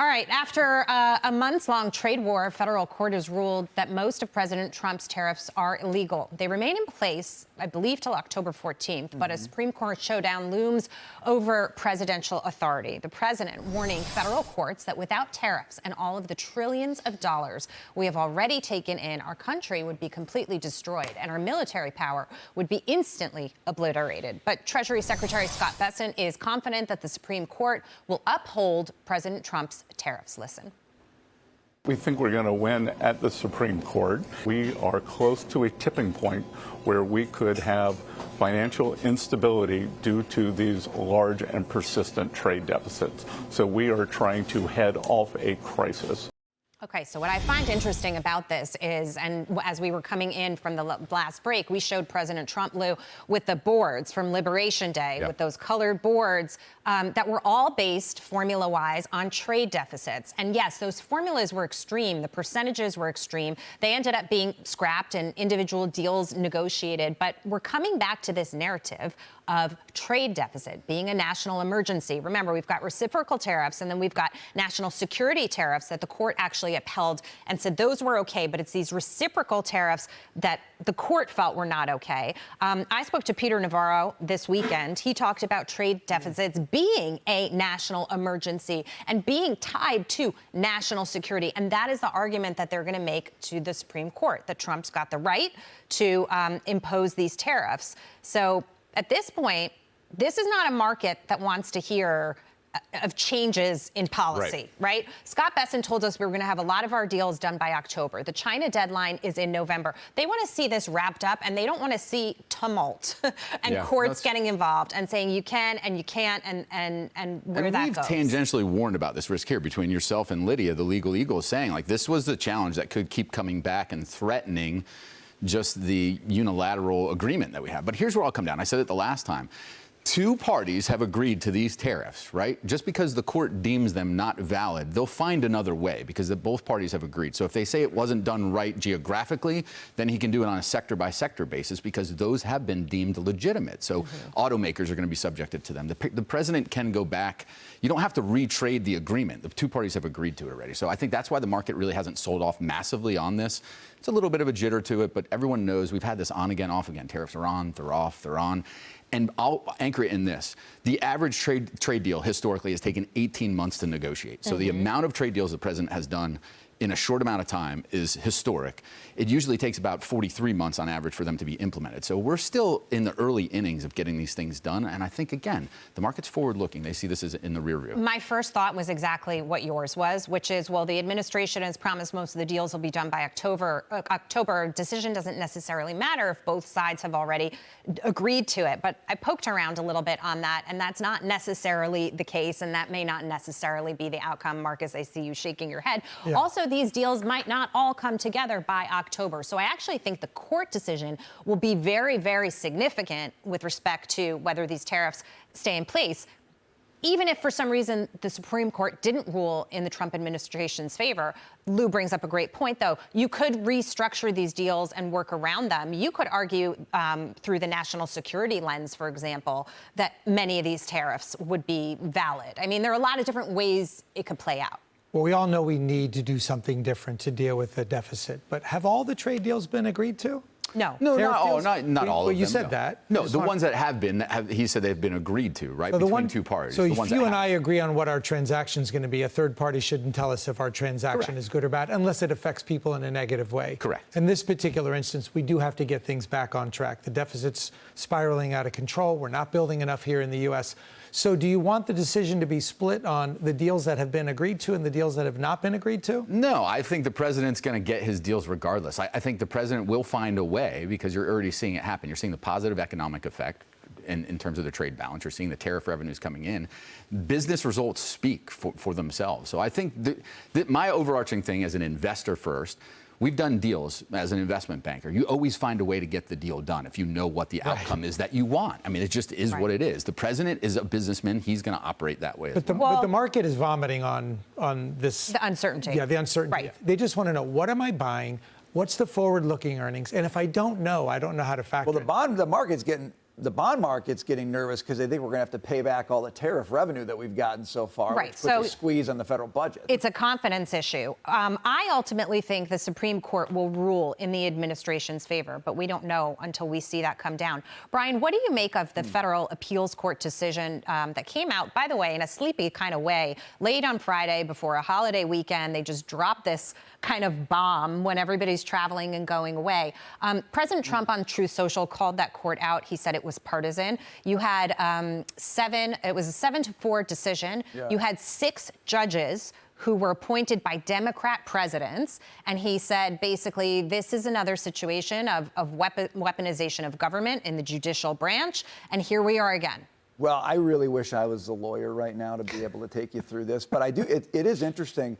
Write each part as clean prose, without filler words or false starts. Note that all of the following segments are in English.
All right, after a months-long trade war, a federal court has ruled that most of President Trump's tariffs are illegal. They remain in place, I believe, till October 14th, but a Supreme Court showdown looms over presidential authority. The president warning federal courts that without tariffs and all of the trillions of dollars we have already taken in, our country would be completely destroyed and our military power would be instantly obliterated. But Treasury Secretary Scott Bessent is confident that the Supreme Court will uphold President Trump's tariffs. Listen. We think we're going to win at the Supreme Court. We are close to a tipping point where we could have financial instability due to these large and persistent trade deficits. So we are trying to head off a crisis. Okay, so what I find interesting about this is, and as we were coming in from the last break, we showed President Trump, Lou, with the boards from Liberation Day, with those colored boards that were all based formula-wise on trade deficits. And yes, those formulas were extreme. The percentages were extreme. They ended up being scrapped and individual deals negotiated. But we're coming back to this narrative of trade deficit being a national emergency. Remember, we've got reciprocal tariffs, and then we've got national security tariffs that the court actually upheld and said those were okay, but it's these reciprocal tariffs that the court felt were not okay. I spoke to Peter Navarro this weekend. He talked about trade deficits being a national emergency and being tied to national security, and that is the argument that they're going to make to the Supreme Court, that Trump's got the right to impose these tariffs. So at this point, this is not a market that wants to hear of changes in policy, right? Scott Bessent told us we were going to have a lot of our deals done by October. The China deadline is in November. They want to see this wrapped up, and they don't want to see tumult and courts getting involved and saying you can and you can't and where that goes. We've tangentially warned about this risk here between yourself and Lydia, the legal eagle, saying like this was the challenge that could keep coming back and threatening just the unilateral agreement that we have. But here's where I'll come down. I said it the last time. Two parties have agreed to these tariffs, right? Just because the court deems them not valid, they'll find another way because both parties have agreed. So if they say it wasn't done right geographically, then he can do it on a sector-by-sector basis because those have been deemed legitimate. So automakers are going to be subjected to them. The president can go back. You don't have to retrade the agreement. The two parties have agreed to it already. So I think that's why the market really hasn't sold off massively on this. It's a little bit of a jitter to it, but everyone knows we've had this on again, off again. Tariffs are on, they're off, they're on. And I'll anchor it in this. The average trade deal historically has taken 18 months to negotiate. So the amount of trade deals the president has done in a short amount of time is historic. It usually takes about 43 months on average for them to be implemented. So we're still in the early innings of getting these things done. And I think, again, the market's forward-looking. They see this as in the rear view. My first thought was exactly what yours was, which is, well, the administration has promised most of the deals will be done by October. October decision doesn't necessarily matter if both sides have already agreed to it. But I poked around a little bit on that, and that's not necessarily the case, and that may not necessarily be the outcome. Marcus, I see you shaking your head. Also, these deals might not all come together by October. So I actually think the court decision will be very, very significant with respect to whether these tariffs stay in place. Even if for some reason the Supreme Court didn't rule in the Trump administration's favor, Lou brings up a great point, though. You could restructure these deals and work around them. You could argue through the national security lens, for example, that many of these tariffs would be valid. I mean, there are a lot of different ways it could play out. Well, we all know we need to do something different to deal with the deficit. But have all the trade deals been agreed to? No. No, not all of them. Well, you said that. No, the ones that have been, he said they've been agreed to, right, between two parties. So if you and I agree on what our transaction is going to be, a third party shouldn't tell us if our transaction is good or bad, unless it affects people in a negative way. Correct. In this particular instance, we do have to get things back on track. The deficit's spiraling out of control. We're not building enough here in the U.S. So do you want the decision to be split on the deals that have been agreed to and the deals that have not been agreed to? No, I think the president's going to get his deals regardless. I think the president will find a way because you're already seeing it happen. You're seeing the positive economic effect in terms of the trade balance. You're seeing the tariff revenues coming in. Business results speak for themselves. So I think my overarching thing as an investor first, we've done deals as an investment banker. You always find a way to get the deal done if you know what the outcome is that you want. I mean, it just is what it is. The president is a businessman. He's going to operate that way. But the market is vomiting on this. The uncertainty. Yeah, the uncertainty. They just want to know, what am I buying? What's the forward-looking earnings? And if I don't know how to factor the market's getting the bond market's getting nervous because they think we're going to have to pay back all the tariff revenue that we've gotten so far, Right. which puts a squeeze on the federal budget. It's a confidence issue. I ultimately think the Supreme Court will rule in the administration's favor, but we don't know until we see that come down. Brian, what do you make of the federal appeals court decision that came out, by the way, in a sleepy kind of way, late on Friday before a holiday weekend? They just dropped this kind of bomb when everybody's traveling and going away. President Trump on Truth Social called that court out. He said it was partisan. You had it was a 7-4 decision. Yeah. You had 6 judges who were appointed by Democrat presidents. And he said, basically, this is another situation of weaponization of government in the judicial branch. And here we are again. Well, I really wish I was a lawyer right now to be able to take you through this. But I do. It is interesting.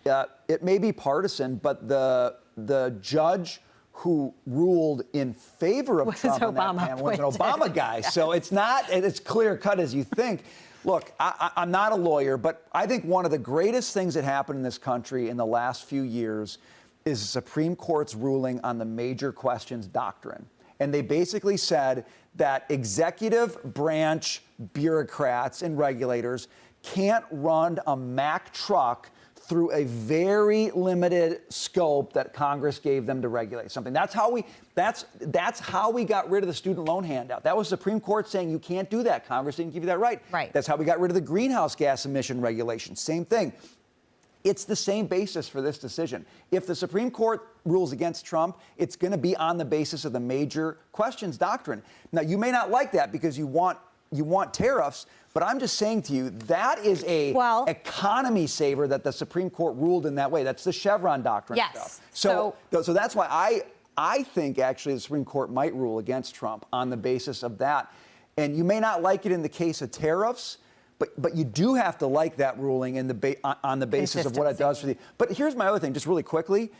It may be partisan, but the judge who ruled in favor of Trump on that panel was an Obama guy. So it's not as clear cut as you think. Look, I'm not a lawyer, but I think one of the greatest things that happened in this country in the last few years is the Supreme Court's ruling on the major questions doctrine. And they basically said that executive branch bureaucrats and regulators can't run a Mack truck through a very limited scope that Congress gave them to regulate something. That's how we got rid of the student loan handout. That was Supreme Court saying you can't do that. Congress didn't give you that right. Right. That's how we got rid of the greenhouse gas emission regulation. Same thing. It's the same basis for this decision. If the Supreme Court rules against Trump, it's going to be on the basis of the major questions doctrine. Now, you may not like that because you want tariffs, but I'm just saying to you, that is a economy saver that the Supreme Court ruled in that way. That's the Chevron doctrine Yes. stuff. So that's why I think actually the Supreme Court might rule against Trump on the basis of that. And you may not like it in the case of tariffs, but you do have to like that ruling in on the basis of what it does for the. But here's my other thing, just really quickly.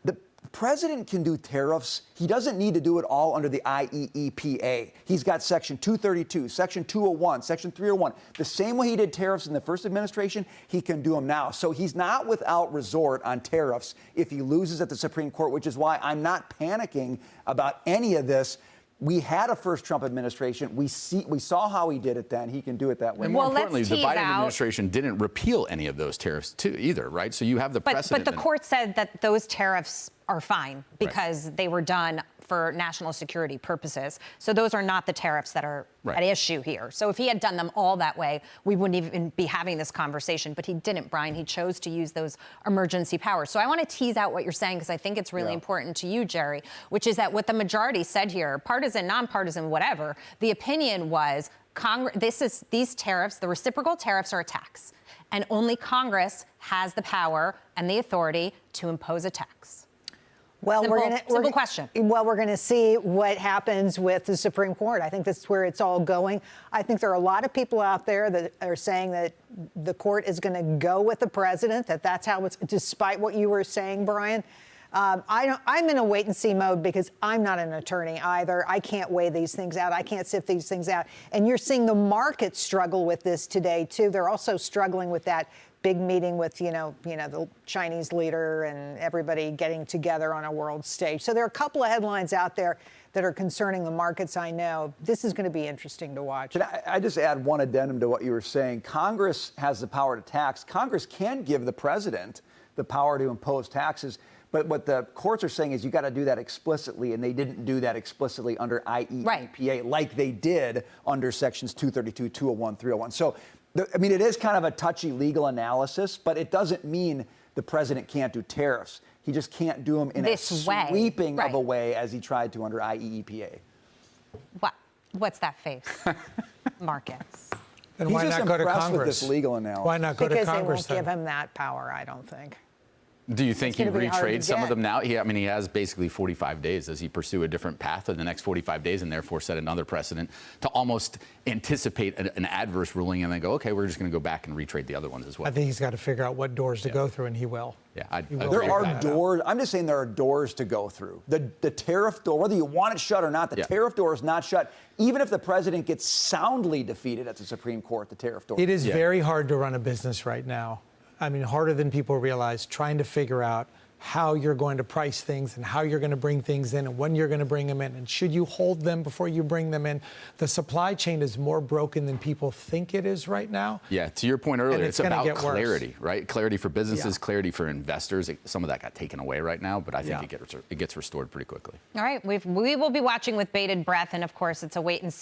The president can do tariffs. He doesn't need to do it all under the IEEPA. He's got Section 232, Section 201, Section 301. The same way he did tariffs in the first administration, he can do them now. So he's not without resort on tariffs if he loses at the Supreme Court, which is why I'm not panicking about any of this. We had a first Trump administration. We saw how he did it then. He can do it that way. And more importantly, the Biden administration didn't repeal any of those tariffs too either, right? So you have the precedent. But the court said that those tariffs are fine because they were done for national security purposes. So those are not the tariffs that are at issue here. So if he had done them all that way, we wouldn't even be having this conversation. But he didn't, Brian. He chose to use those emergency powers. So I want to tease out what you're saying because I think it's really important to you, Jerry, which is that what the majority said here, partisan, nonpartisan, whatever, the opinion was these tariffs, the reciprocal tariffs are a tax. And only Congress has the power and the authority to impose a tax. Well, simple question. Well, we're going to see what happens with the Supreme Court. I think that's where it's all going. I think there are a lot of people out there that are saying that the court is going to go with the president, that's how it's, despite what you were saying, Brian. I'm in a wait and see mode because I'm not an attorney either. I can't weigh these things out. I can't sift these things out. And you're seeing the market struggle with this today, too. They're also struggling with that big meeting with, the Chinese leader and everybody getting together on a world stage. So there are a couple of headlines out there that are concerning the markets, I know. This is going to be interesting to watch. Can I just add one addendum to what you were saying? Congress has the power to tax. Congress can give the president the power to impose taxes. But what the courts are saying is you got to do that explicitly, and they didn't do that explicitly under IEEPA like they did under Sections 232, 201, 301. So, it is kind of a touchy legal analysis, but it doesn't mean the president can't do tariffs. He just can't do them in as sweeping of a way as he tried to under IEEPA. What's that face? Markets. Then why not go to Congress? With this legal analysis. Why not go to Congress? Because they won't give him that power, I don't think. Do you think he'd retrade some of them now? He has basically 45 days. Does he pursue a different path in the next 45 days and therefore set another precedent to almost anticipate an adverse ruling and then go, okay, we're just going to go back and retrade the other ones as well? I think he's got to figure out what doors to go through, and he will. Yeah, there are doors. I'm just saying there are doors to go through. The tariff door, whether you want it shut or not, the tariff door is not shut. Even if the president gets soundly defeated at the Supreme Court, the tariff door. It is very hard to run a business right now. Harder than people realize, trying to figure out how you're going to price things and how you're going to bring things in and when you're going to bring them in. And should you hold them before you bring them in? The supply chain is more broken than people think it is right now. Yeah, to your point earlier, it's it's gonna about get worse. clarity, right? Clarity for businesses, Yeah. clarity for investors. Some of that got taken away right now, but I think Yeah. it gets restored pretty quickly. All right, we will be watching with bated breath, and of course, it's a wait and see.